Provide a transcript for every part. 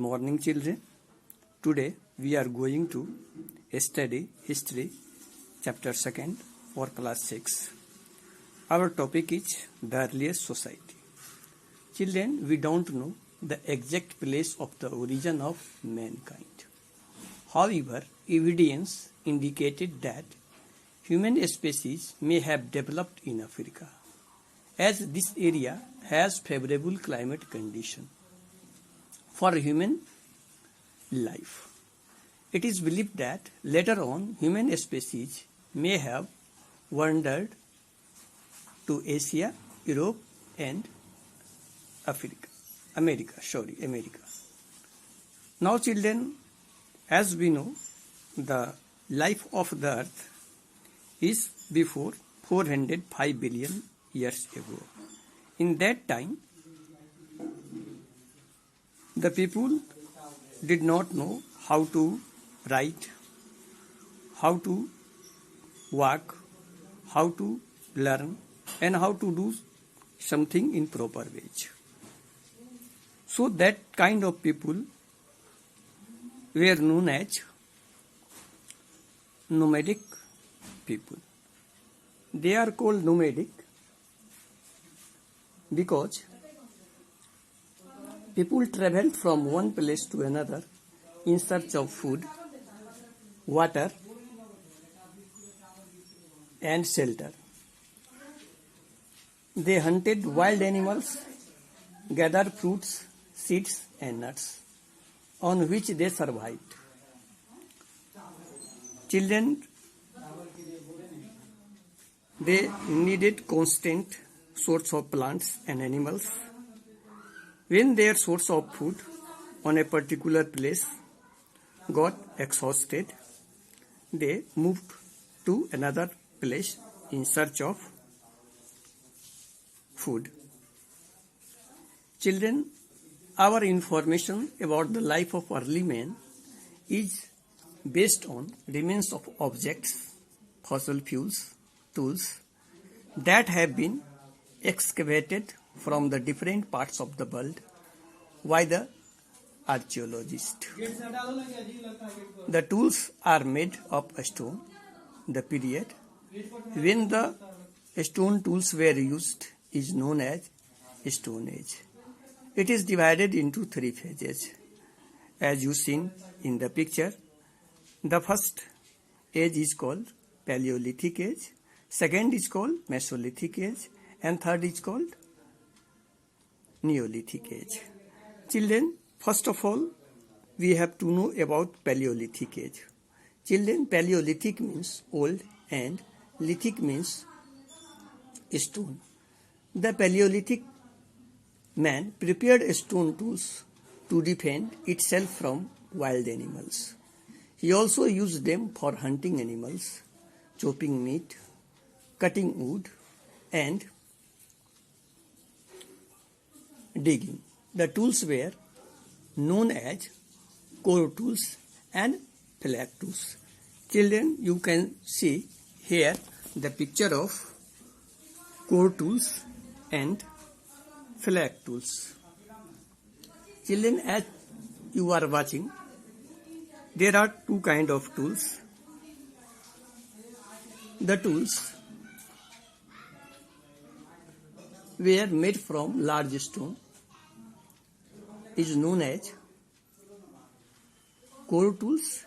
morning, children. Today we are going to study history chapter 2 for class 6. Our topic is the earliest society. Children, we don't know the exact place of the origin of mankind. However, evidence indicated that human species may have developed in Africa, as this area has favorable climate condition for human life. It is believed that later on human species may have wandered to Asia, Europe and America. Now children, as we know, the life of the earth is before 405 billion years ago. In that time, the people did not know how to write, how to walk, how to learn, and how to do something in proper ways. So that kind of people were known as nomadic people. They are called nomadic because people traveled from one place to another in search of food, water, and shelter. They hunted wild animals, gathered fruits, seeds, and nuts, on which they survived. Children, they needed constant source of plants and animals. When their source of food on a particular place got exhausted, they moved to another place in search of food. Children, our information about the life of early man is based on remains of objects, fossil fuels, tools that have been excavated from the different parts of the world by the archaeologists. The tools are made of stone. The period when the stone tools were used is known as Stone Age. It is divided into 3 phases, as you seen in the picture. The first age is called Paleolithic Age, second is called Mesolithic Age, and third is called Neolithic Age. Children, first of all, we have to know about Paleolithic Age. Children, Paleolithic means old and lithic means stone. The Paleolithic man prepared stone tools to defend itself from wild animals. He also used them for hunting animals, chopping meat, cutting wood, and digging. The tools were known as core tools and flake tools. Children, you can see here the picture of core tools and flake tools. Children, as you are watching, there are 2 kinds of tools. The tools were made from large stone is known as core tools.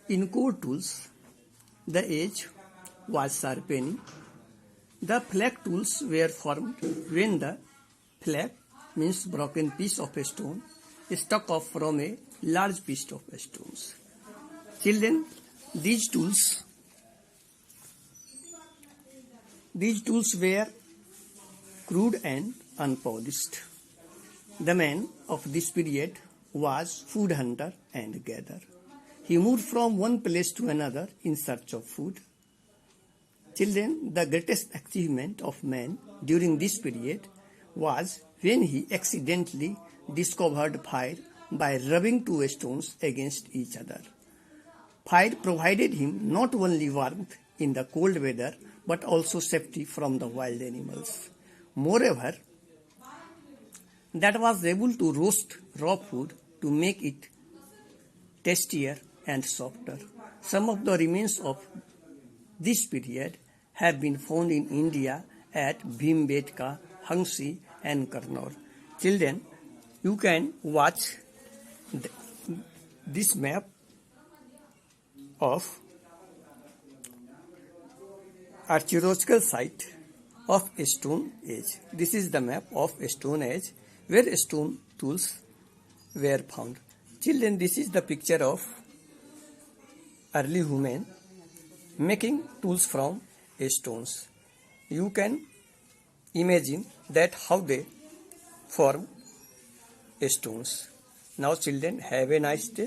In core tools, the edge was sharpening. The flake tools were formed when the flake means broken piece of a stone struck off from a large piece of stones. Children, these tools were crude and unpolished. The man of this period was food hunter and gatherer. He moved from one place to another in search of food. Children, the greatest achievement of man during this period was when he accidentally discovered fire by rubbing 2 stones against each other. Fire provided him not only warmth in the cold weather but also safety from the wild animals. Moreover, that was able to roast raw food to make it tastier and softer. Some of the remains of this period have been found in India at Bhimbetka, Hangsi and Karnal. Children, you can watch this map of archaeological site of Stone Age. This is the map of Stone Age where stone tools were found. Children, this is the picture of early human making tools from stones. You can imagine that how they form stones. Now children, have a nice day.